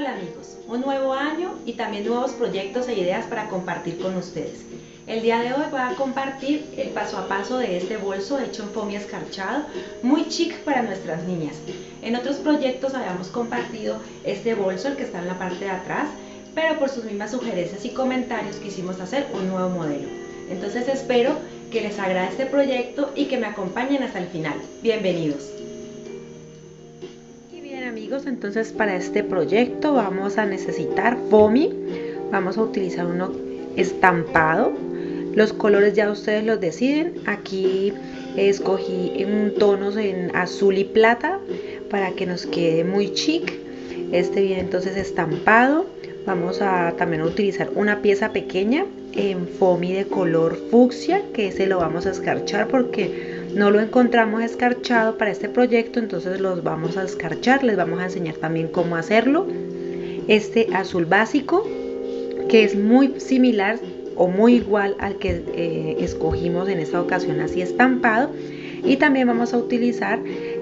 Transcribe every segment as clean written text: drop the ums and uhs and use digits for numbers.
Hola amigos, un nuevo año y también nuevos proyectos e ideas para compartir con ustedes. El día de hoy voy a compartir el paso a paso de este bolso hecho en foamy escarchado, muy chic para nuestras niñas. En otros proyectos habíamos compartido este bolso, el que está en la parte de atrás, pero por sus mismas sugerencias y comentarios quisimos hacer un nuevo modelo. Entonces espero que les agrade este proyecto y que me acompañen hasta el final. Bienvenidos. Amigos, entonces para este proyecto vamos a necesitar foamy, vamos a utilizar uno estampado, los colores ya ustedes los deciden. Aquí escogí en tonos en azul y plata para que nos quede muy chic. Este viene entonces estampado. Vamos a también utilizar una pieza pequeña en foamy de color fucsia, que ese lo vamos a escarchar porque no lo encontramos escarchado para este proyecto, entonces los vamos a escarchar. Les vamos a enseñar también cómo hacerlo. Este azul básico, que es muy similar o muy igual al que escogimos en esta ocasión así estampado. Y también vamos a utilizar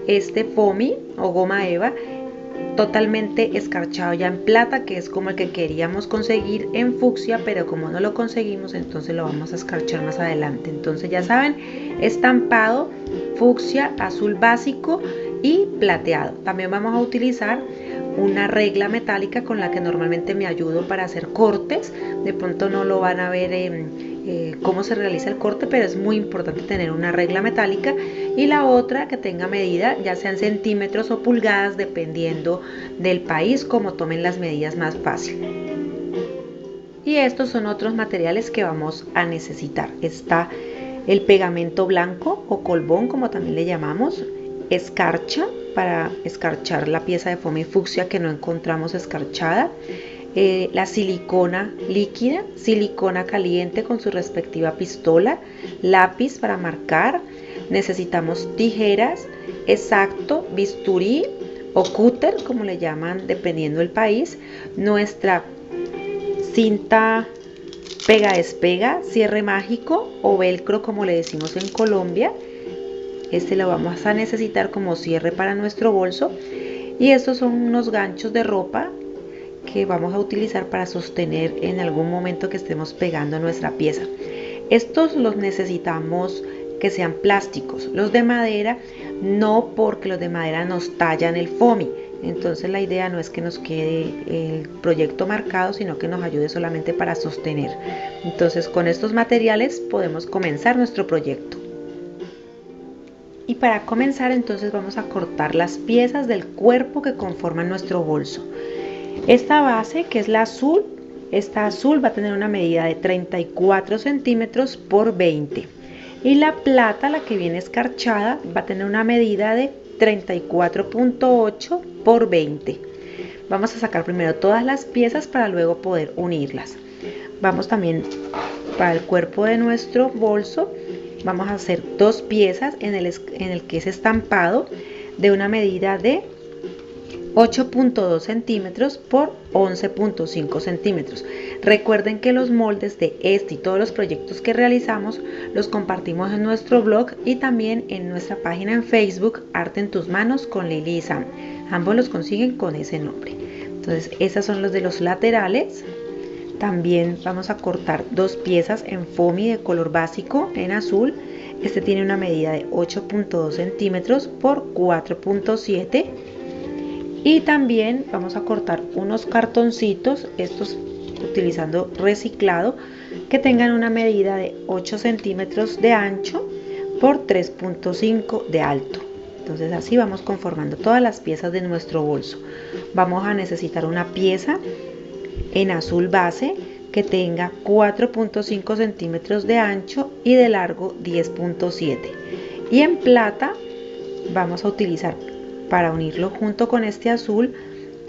este foamy o goma eva totalmente escarchado ya en plata, que es como el que queríamos conseguir en fucsia, pero como no lo conseguimos, entonces lo vamos a escarchar más adelante. Entonces ya saben, estampado, fucsia, azul básico y plateado. También vamos a utilizar una regla metálica con la que normalmente me ayudo para hacer cortes. De pronto no lo van a ver cómo se realiza el corte, pero es muy importante tener una regla metálica, y la otra que tenga medida, ya sean centímetros o pulgadas, dependiendo del país, como tomen las medidas más fácil. Y estos son otros materiales que vamos a necesitar. Está el pegamento blanco o colbón, como también le llamamos, escarcha para escarchar la pieza de foamy fucsia que no encontramos escarchada, la silicona líquida, silicona caliente con su respectiva pistola, lápiz para marcar, necesitamos tijeras, exacto, bisturí o cúter, como le llaman dependiendo del país, nuestra cinta pega despega, cierre mágico o velcro, como le decimos en Colombia. Este lo vamos a necesitar como cierre para nuestro bolso. Y estos son unos ganchos de ropa que vamos a utilizar para sostener en algún momento que estemos pegando nuestra pieza. Estos los necesitamos que sean plásticos. Los de madera no, porque los de madera nos tallan el foamy. Entonces la idea no es que nos quede el proyecto marcado, sino que nos ayude solamente para sostener. Entonces con estos materiales podemos comenzar nuestro proyecto. Y para comenzar entonces vamos a cortar las piezas del cuerpo que conforman nuestro bolso. Esta base, que es la azul, esta azul va a tener una medida de 34 centímetros por 20. Y la plata, la que viene escarchada, va a tener una medida de 34.8 por 20. Vamos a sacar primero todas las piezas para luego poder unirlas. Vamos también para el cuerpo de nuestro bolso, vamos a hacer dos piezas en el que es estampado de una medida de 8.2 centímetros por 11.5 centímetros. Recuerden que los moldes de este y todos los proyectos que realizamos los compartimos en nuestro blog y también en nuestra página en Facebook, Arte en tus manos con Lili y Sam. Ambos los consiguen con ese nombre. Entonces, estos son los de los laterales. También vamos a cortar dos piezas en foamy de color básico en azul. Este tiene una medida de 8.2 centímetros por 4.7. Y también vamos a cortar unos cartoncitos, estos utilizando reciclado, que tengan una medida de 8 centímetros de ancho por 3.5 de alto. Entonces así vamos conformando todas las piezas de nuestro bolso. Vamos a necesitar una pieza en azul base que tenga 4.5 centímetros de ancho y de largo 10.7. Y en plata vamos a utilizar, para unirlo junto con este azul,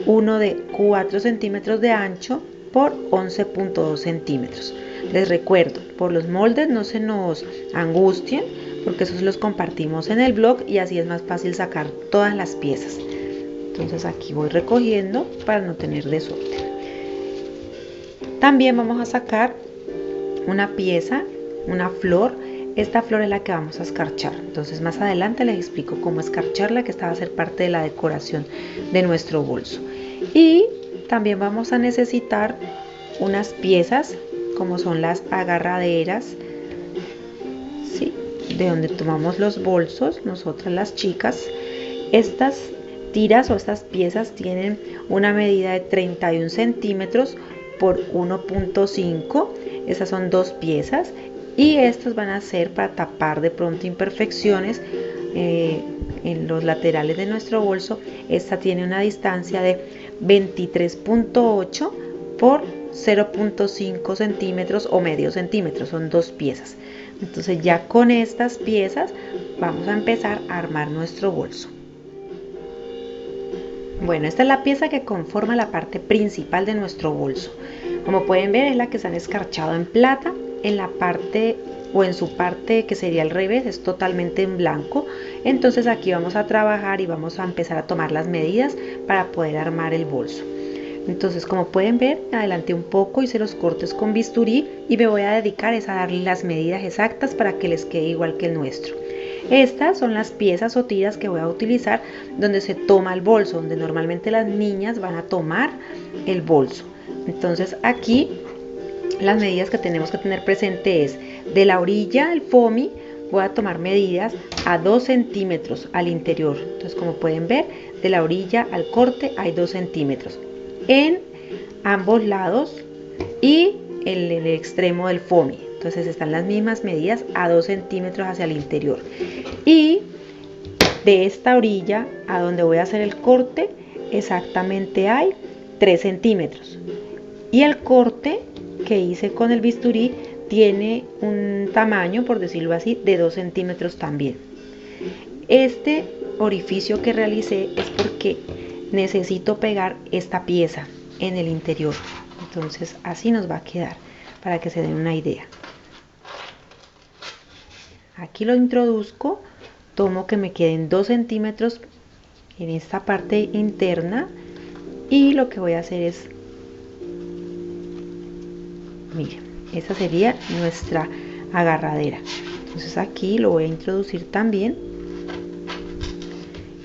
uno de 4 centímetros de ancho por 11.2 centímetros. Les recuerdo, por los moldes no se nos angustien, porque esos los compartimos en el blog y así es más fácil sacar todas las piezas. Entonces aquí voy recogiendo para no tener desorden. También vamos a sacar una pieza, una flor. Esta flor es la que vamos a escarchar. Entonces más adelante les explico cómo escarcharla, que esta va a ser parte de la decoración de nuestro bolso. Y también vamos a necesitar unas piezas como son las agarraderas, ¿sí? De donde tomamos los bolsos, nosotras las chicas. Estas tiras o estas piezas tienen una medida de 31 centímetros por 1.5. Esas son dos piezas y estas van a ser para tapar de pronto imperfecciones en los laterales de nuestro bolso. Esta tiene una distancia de 23.8 por 0.5 centímetros o medio centímetro, son dos piezas. Entonces ya con estas piezas vamos a empezar a armar nuestro bolso. Bueno, esta es la pieza que conforma la parte principal de nuestro bolso. Como pueden ver, es la que se han escarchado en plata. En la parte o en su parte que sería al revés es totalmente en blanco. Entonces aquí vamos a trabajar y vamos a empezar a tomar las medidas para poder armar el bolso. Entonces, como pueden ver, me adelanté un poco, hice los cortes con bisturí y me voy a dedicar a darle las medidas exactas para que les quede igual que el nuestro. Estas son las piezas o tiras que voy a utilizar donde se toma el bolso, donde normalmente las niñas van a tomar el bolso. Entonces aquí las medidas que tenemos que tener presente es de la orilla del foamy voy a tomar medidas a 2 centímetros al interior. Entonces, como pueden ver, de la orilla al corte hay 2 centímetros en ambos lados y en el extremo del foamy. Entonces están las mismas medidas a 2 centímetros hacia el interior. Y de esta orilla a donde voy a hacer el corte exactamente hay 3 centímetros. Y el corte que hice con el bisturí tiene un tamaño, por decirlo así, de 2 centímetros también. Este orificio que realicé es porque necesito pegar esta pieza en el interior. Entonces así nos va a quedar para que se den una idea. Aquí lo introduzco, tomo que me queden 2 centímetros en esta parte interna y lo que voy a hacer es, miren, esta sería nuestra agarradera. Entonces aquí lo voy a introducir también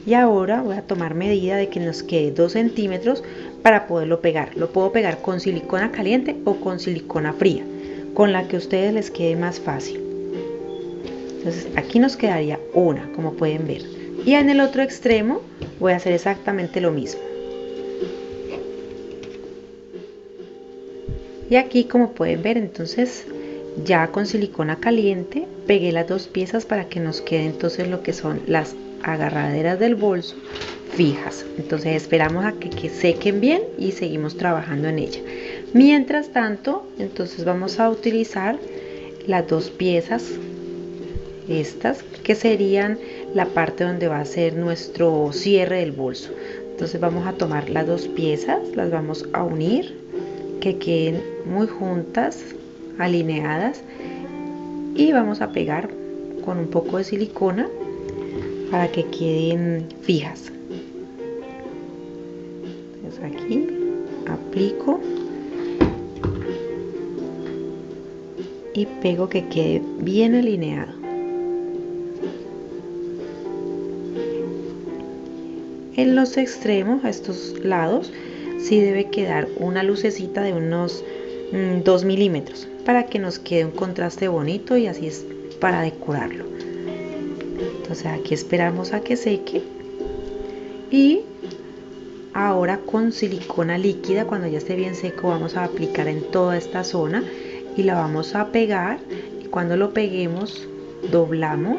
y ahora voy a tomar medida de que nos quede 2 centímetros para poderlo pegar. Lo puedo pegar con silicona caliente o con silicona fría, con la que a ustedes les quede más fácil. Entonces aquí nos quedaría una, como pueden ver, y en el otro extremo voy a hacer exactamente lo mismo. Y aquí, como pueden ver, entonces ya con silicona caliente pegué las dos piezas para que nos quede entonces lo que son las agarraderas del bolso fijas. Entonces esperamos a que sequen bien y seguimos trabajando en ella. Mientras tanto, entonces vamos a utilizar las dos piezas, estas que serían la parte donde va a ser nuestro cierre del bolso. Entonces vamos a tomar las dos piezas, las vamos a unir, que queden muy juntas, alineadas, y vamos a pegar con un poco de silicona para que queden fijas. Entonces aquí aplico y pego que quede bien alineado. En los extremos, a estos lados, sí debe quedar una lucecita de unos 2 milímetros para que nos quede un contraste bonito y así es para decorarlo. Entonces aquí esperamos a que seque y ahora con silicona líquida, cuando ya esté bien seco, vamos a aplicar en toda esta zona y la vamos a pegar, y cuando lo peguemos doblamos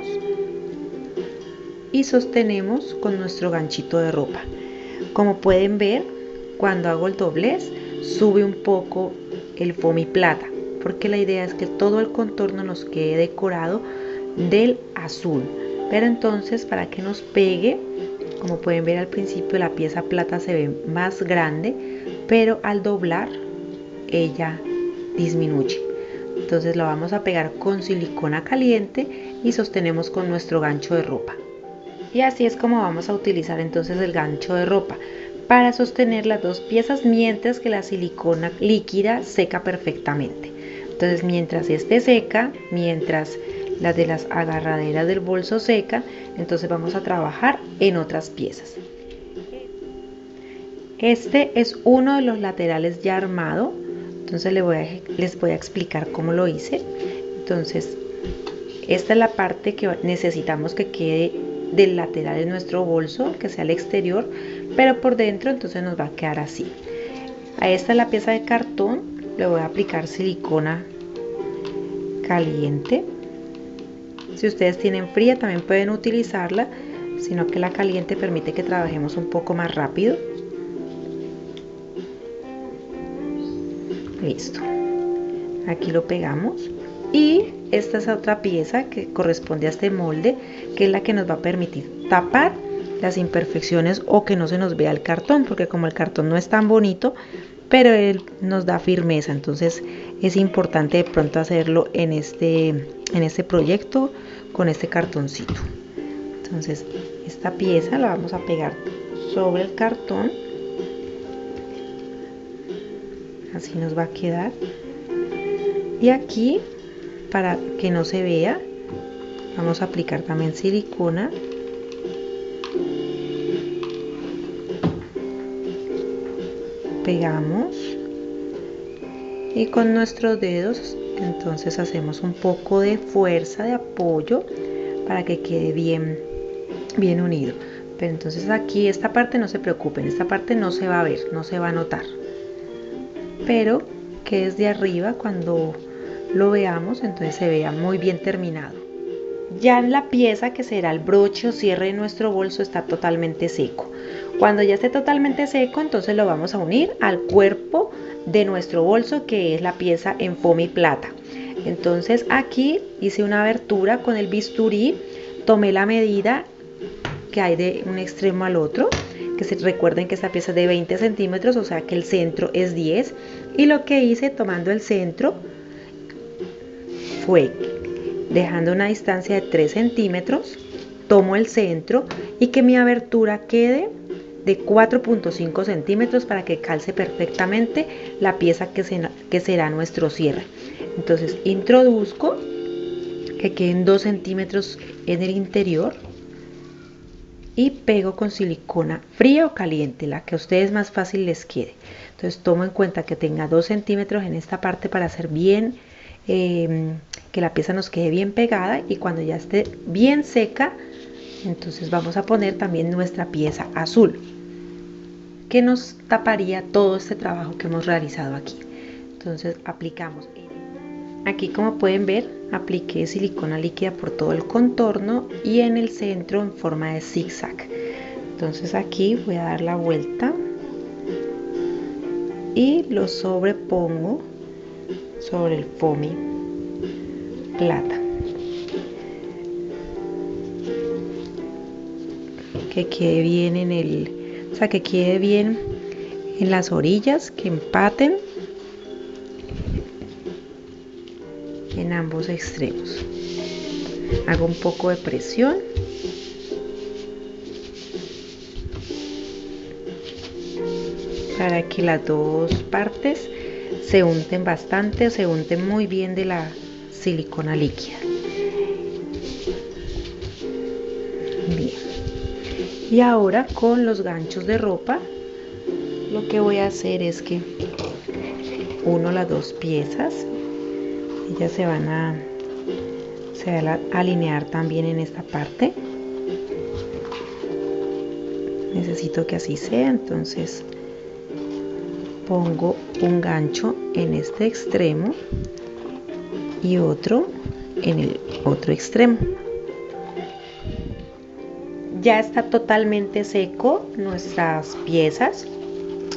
y sostenemos con nuestro ganchito de ropa. Como pueden ver, cuando hago el doblez sube un poco el foamy plata, porque la idea es que todo el contorno nos quede decorado del azul. Pero entonces, para que nos pegue, como pueden ver al principio la pieza plata se ve más grande, pero al doblar ella disminuye. Entonces la vamos a pegar con silicona caliente y sostenemos con nuestro gancho de ropa. Y así es como vamos a utilizar entonces el gancho de ropa para sostener las dos piezas mientras que la silicona líquida seca perfectamente. Entonces mientras esté seca, mientras las de las agarraderas del bolso seca, entonces vamos a trabajar en otras piezas. Este es uno de los laterales ya armado, entonces les voy a explicar cómo lo hice. Entonces, esta es la parte que necesitamos que quede del lateral de nuestro bolso, que sea el exterior, pero por dentro entonces nos va a quedar así. A esta es la pieza de cartón, le voy a aplicar silicona caliente. Si ustedes tienen fría también pueden utilizarla, sino que la caliente permite que trabajemos un poco más rápido. Listo, aquí lo pegamos y esta es otra pieza que corresponde a este molde, que es la que nos va a permitir tapar las imperfecciones o que no se nos vea el cartón, porque como el cartón no es tan bonito, pero él nos da firmeza, entonces es importante de pronto hacerlo en este proyecto con este cartoncito. Entonces esta pieza la vamos a pegar sobre el cartón, así nos va a quedar, y aquí, para que no se vea, vamos a aplicar también silicona. Pegamos y con nuestros dedos entonces hacemos un poco de fuerza, de apoyo, para que quede bien unido. Pero entonces aquí esta parte no se preocupen, esta parte no se va a ver, no se va a notar, pero que desde arriba cuando lo veamos entonces se vea muy bien terminado. Ya en la pieza que será el broche o cierre de nuestro bolso está totalmente seco. Cuando ya esté totalmente seco, entonces lo vamos a unir al cuerpo de nuestro bolso, que es la pieza en foamy plata. Entonces aquí hice una abertura con el bisturí, tomé la medida que hay de un extremo al otro, recuerden que esta pieza es de 20 centímetros, o sea que el centro es 10, y lo que hice tomando el centro fue dejando una distancia de 3 centímetros, tomo el centro y que mi abertura quede de 4.5 centímetros para que calce perfectamente la pieza que será nuestro cierre. Entonces introduzco que queden 2 centímetros en el interior y pego con silicona fría o caliente, la que a ustedes más fácil les quede. Entonces tomo en cuenta que tenga 2 centímetros en esta parte para hacer bien, que la pieza nos quede bien pegada, y cuando ya esté bien seca, entonces vamos a poner también nuestra pieza azul, que nos taparía todo este trabajo que hemos realizado aquí. Entonces aplicamos. Aquí, como pueden ver, apliqué silicona líquida por todo el contorno y en el centro en forma de zigzag. Entonces aquí voy a dar la vuelta y lo sobrepongo sobre el foamy plata, que quede bien que quede bien en las orillas, que empaten en ambos extremos. Hago un poco de presión para que las dos partes se unten bastante, se unten muy bien de la silicona líquida. Bien. Y ahora con los ganchos de ropa, lo que voy a hacer es que uno las dos piezas, ellas se van a alinear también en esta parte. Necesito que así sea, entonces pongo un gancho en este extremo y otro en el otro extremo. Ya está totalmente seco nuestras piezas,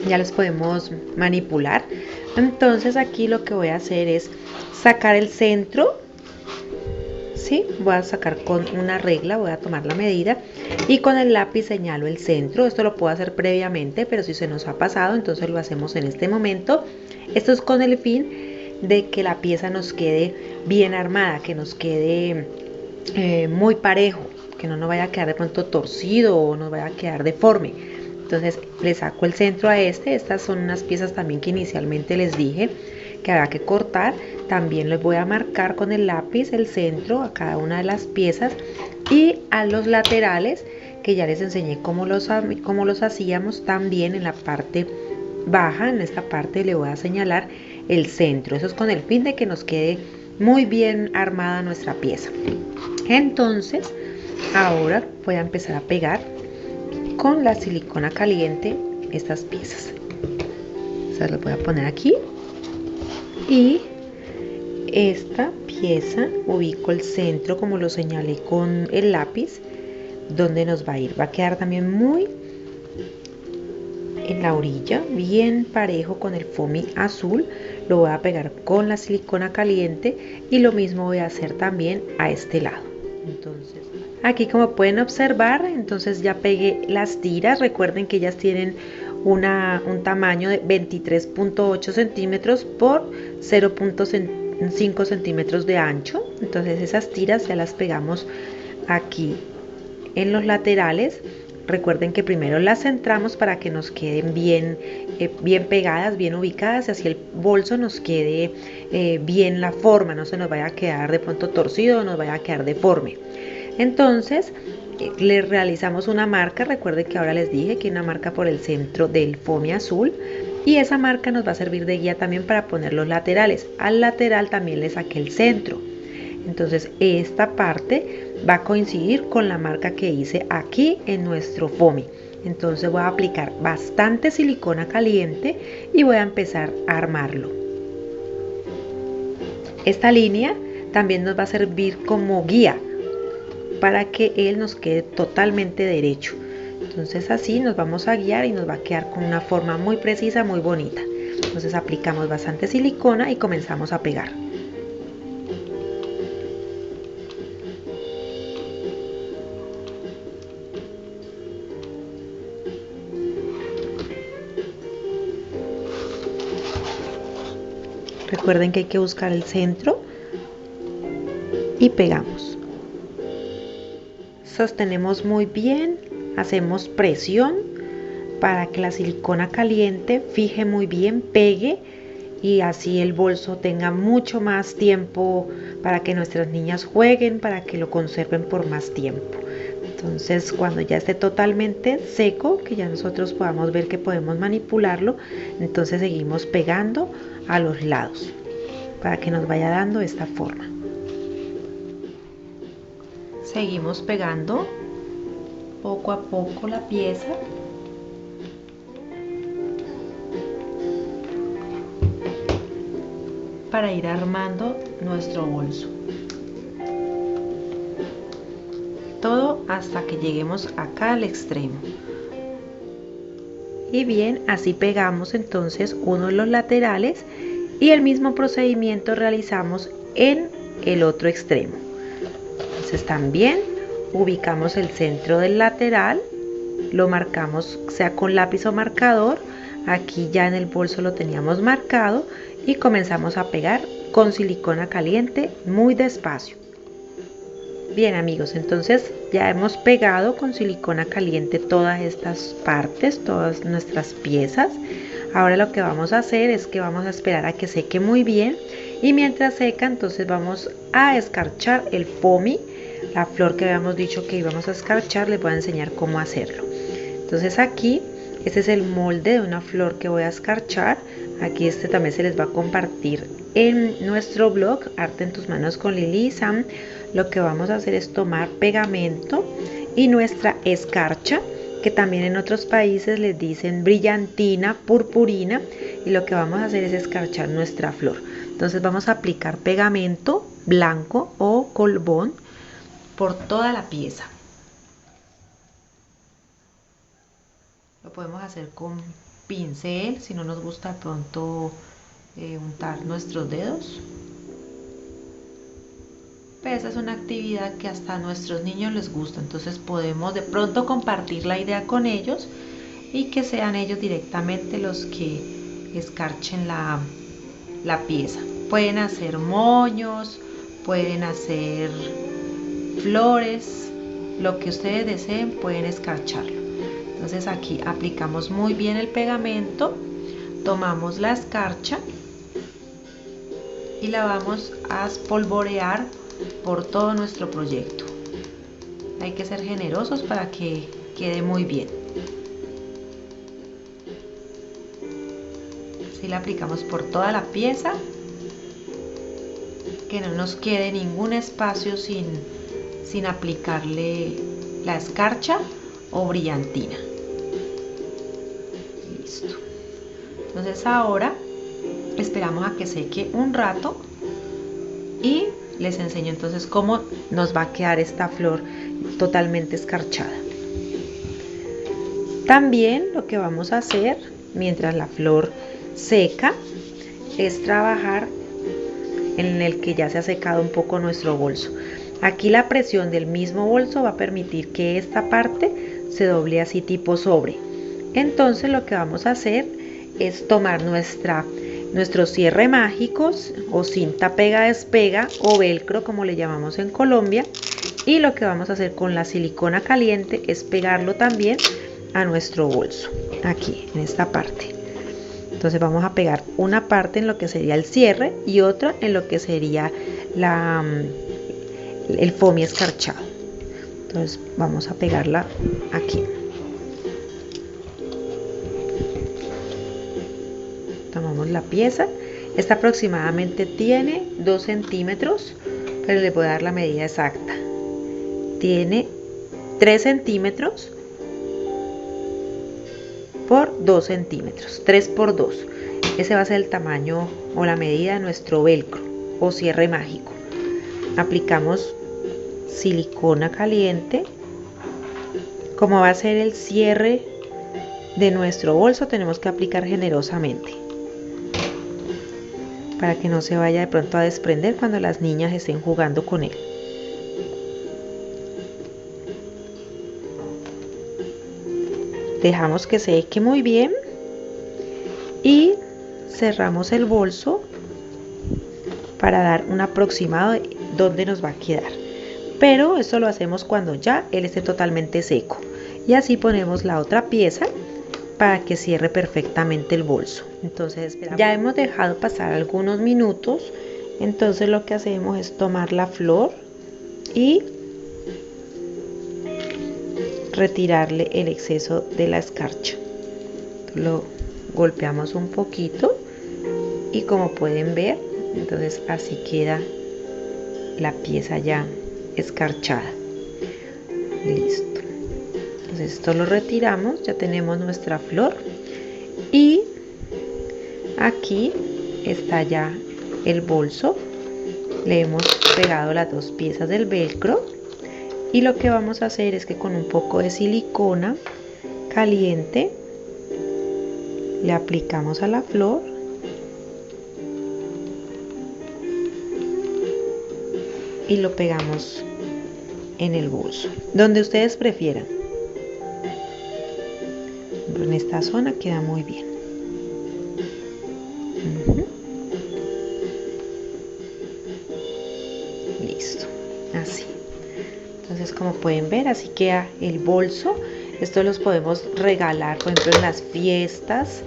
ya las podemos manipular. Entonces aquí lo que voy a hacer es sacar el centro, ¿sí? Voy a sacar con una regla, voy a tomar la medida y con el lápiz señalo el centro. Esto lo puedo hacer previamente, pero si se nos ha pasado, entonces lo hacemos en este momento. Esto es con el fin de que la pieza nos quede bien armada, que nos quede muy parejo, que no nos vaya a quedar de pronto torcido o nos vaya a quedar deforme. Entonces le saco el centro a estas son unas piezas también que inicialmente les dije que había que cortar. También les voy a marcar con el lápiz el centro a cada una de las piezas y a los laterales, que ya les enseñé cómo los hacíamos. También en la parte baja, en esta parte le voy a señalar el centro. Eso es con el fin de que nos quede muy bien armada nuestra pieza. Entonces ahora voy a empezar a pegar con la silicona caliente estas piezas. Se las voy a poner aquí y esta pieza ubico el centro como lo señalé con el lápiz, donde nos va a ir. Va a quedar también muy en la orilla, bien parejo con el foamy azul. Lo voy a pegar con la silicona caliente y lo mismo voy a hacer también a este lado. Entonces aquí, como pueden observar, entonces ya pegué las tiras. Recuerden que ellas tienen un tamaño de 23.8 centímetros por 0.5 centímetros de ancho. Entonces esas tiras ya las pegamos aquí en los laterales. Recuerden que primero las centramos para que nos queden bien pegadas, bien ubicadas, y así el bolso nos quede bien la forma, no se nos vaya a quedar de pronto torcido o nos vaya a quedar deforme. Entonces le realizamos una marca. Recuerden que ahora les dije que una marca por el centro del foamy azul, y esa marca nos va a servir de guía también para poner los laterales. Al lateral también le saqué el centro. Entonces esta parte va a coincidir con la marca que hice aquí en nuestro foamy. Entonces voy a aplicar bastante silicona caliente y voy a empezar a armarlo. Esta línea también nos va a servir como guía para que él nos quede totalmente derecho. Entonces así nos vamos a guiar y nos va a quedar con una forma muy precisa, muy bonita. Entonces aplicamos bastante silicona y comenzamos a pegar. Recuerden que hay que buscar el centro y pegamos. Sostenemos muy bien, hacemos presión para que la silicona caliente fije muy bien, pegue, y así el bolso tenga mucho más tiempo para que nuestras niñas jueguen, para que lo conserven por más tiempo. Entonces cuando ya esté totalmente seco, que ya nosotros podamos ver que podemos manipularlo, entonces seguimos pegando a los lados para que nos vaya dando esta forma. Seguimos pegando poco a poco la pieza. Para ir armando nuestro bolso. Todo hasta que lleguemos acá al extremo. Y bien, así pegamos entonces uno de los laterales y el mismo procedimiento realizamos en el otro extremo. Entonces también ubicamos el centro del lateral, lo marcamos sea con lápiz o marcador. Aquí ya en el bolso lo teníamos marcado y comenzamos a pegar con silicona caliente muy despacio. Bien amigos, entonces ya hemos pegado con silicona caliente todas estas partes, todas nuestras piezas. Ahora lo que vamos a hacer es que vamos a esperar a que seque muy bien, y mientras seca entonces vamos a escarchar el foamy, la flor que habíamos dicho que íbamos a escarchar. Les voy a enseñar cómo hacerlo. Entonces aquí, este es el molde de una flor que voy a escarchar. Aquí también se les va a compartir en nuestro blog Arte en tus manos con Lili y Sam. Lo que vamos a hacer es tomar pegamento y nuestra escarcha, que también en otros países les dicen brillantina, purpurina, y lo que vamos a hacer es escarchar nuestra flor. Entonces vamos a aplicar pegamento blanco o colbón por toda la pieza. Lo podemos hacer con pincel si no nos gusta de pronto untar nuestros dedos. Pero esa es una actividad que hasta a nuestros niños les gusta, entonces podemos de pronto compartir la idea con ellos y que sean ellos directamente los que escarchen la pieza. Pueden hacer moños, pueden hacer flores, lo que ustedes deseen pueden escarcharlo. Entonces aquí aplicamos muy bien el pegamento, tomamos la escarcha y la vamos a espolvorear por todo nuestro proyecto. Hay que ser generosos para que quede muy bien. Así la aplicamos por toda la pieza, que no nos quede ningún espacio sin aplicarle la escarcha o brillantina. Listo. Entonces ahora esperamos a que seque un rato y les enseño entonces cómo nos va a quedar esta flor totalmente escarchada. También lo que vamos a hacer mientras la flor seca es trabajar en el que ya se ha secado un poco nuestro bolso. Aquí la presión del mismo bolso va a permitir que esta parte se doble así tipo sobre. Entonces lo que vamos a hacer es tomar nuestro cierre mágicos o cinta pega despega o velcro como le llamamos en Colombia, y lo que vamos a hacer con la silicona caliente es pegarlo también a nuestro bolso, aquí en esta parte. Entonces vamos a pegar una parte en lo que sería el cierre y otra en lo que sería el foamy escarchado. Entonces vamos a pegarla aquí. Tomamos la pieza. Esta aproximadamente tiene 2 centímetros, pero le voy a dar la medida exacta. Tiene 3 centímetros por 2 centímetros, 3 por 2. Ese va a ser el tamaño o la medida de nuestro velcro o cierre mágico. Aplicamos silicona caliente. Como va a ser el cierre de nuestro bolso, tenemos que aplicar generosamente para que no se vaya de pronto a desprender cuando las niñas estén jugando con él. Dejamos que se seque muy bien y cerramos el bolso para dar un aproximado de dónde nos va a quedar. Pero eso lo hacemos cuando ya él esté totalmente seco. Y así ponemos la otra pieza para que cierre perfectamente el bolso. Entonces ya hemos dejado pasar algunos minutos. Entonces lo que hacemos es tomar la flor y retirarle el exceso de la escarcha. Lo golpeamos un poquito y como pueden ver, entonces así queda la pieza ya escarchada. Listo. Entonces esto lo retiramos, ya tenemos nuestra flor y aquí está ya el bolso. Le hemos pegado las 2 piezas del velcro. Y lo que vamos a hacer es que con un poco de silicona caliente le aplicamos a la flor y lo pegamos en el bolso, donde ustedes prefieran. En esta zona queda muy bien. Listo, así. Entonces, como pueden ver, así queda el bolso. Estos los podemos regalar, por ejemplo, en las fiestas,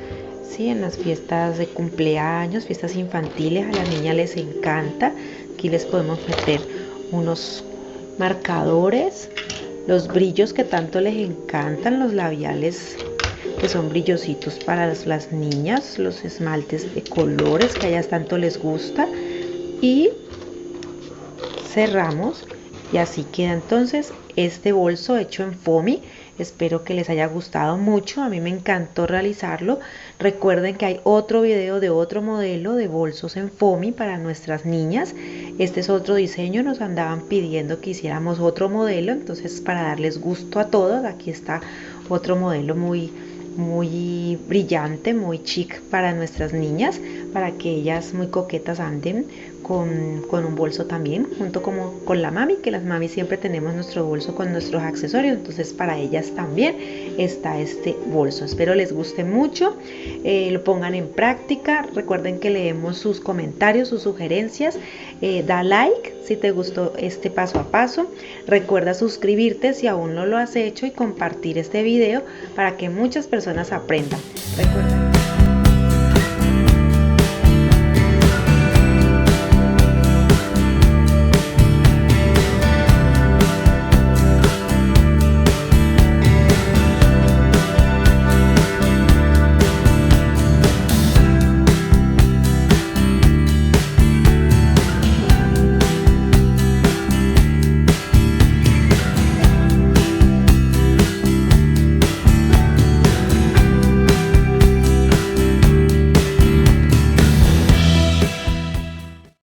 ¿sí? En las fiestas de cumpleaños, fiestas infantiles, a las niñas les encanta. Aquí les podemos meter unos marcadores, los brillos que tanto les encantan, los labiales que son brillositos para las niñas, los esmaltes de colores que a ellas tanto les gusta, y cerramos. Y así queda entonces este bolso hecho en foamy. Espero que les haya gustado mucho. A mí me encantó realizarlo. Recuerden que hay otro video de otro modelo de bolsos en foamy para nuestras niñas. Este es otro diseño. Nos andaban pidiendo que hiciéramos otro modelo. Entonces, para darles gusto a todos, aquí está otro modelo muy brillante, muy chic para nuestras niñas, para que ellas muy coquetas anden con un bolso también, junto como con la mami, que las mamis siempre tenemos nuestro bolso con nuestros accesorios. Entonces para ellas también está este bolso. Espero les guste mucho, lo pongan en práctica. Recuerden que leemos sus comentarios, sus sugerencias. Da like si te gustó este paso a paso. Recuerda suscribirte si aún no lo has hecho y compartir este video para que muchas personas aprendan. Recuerda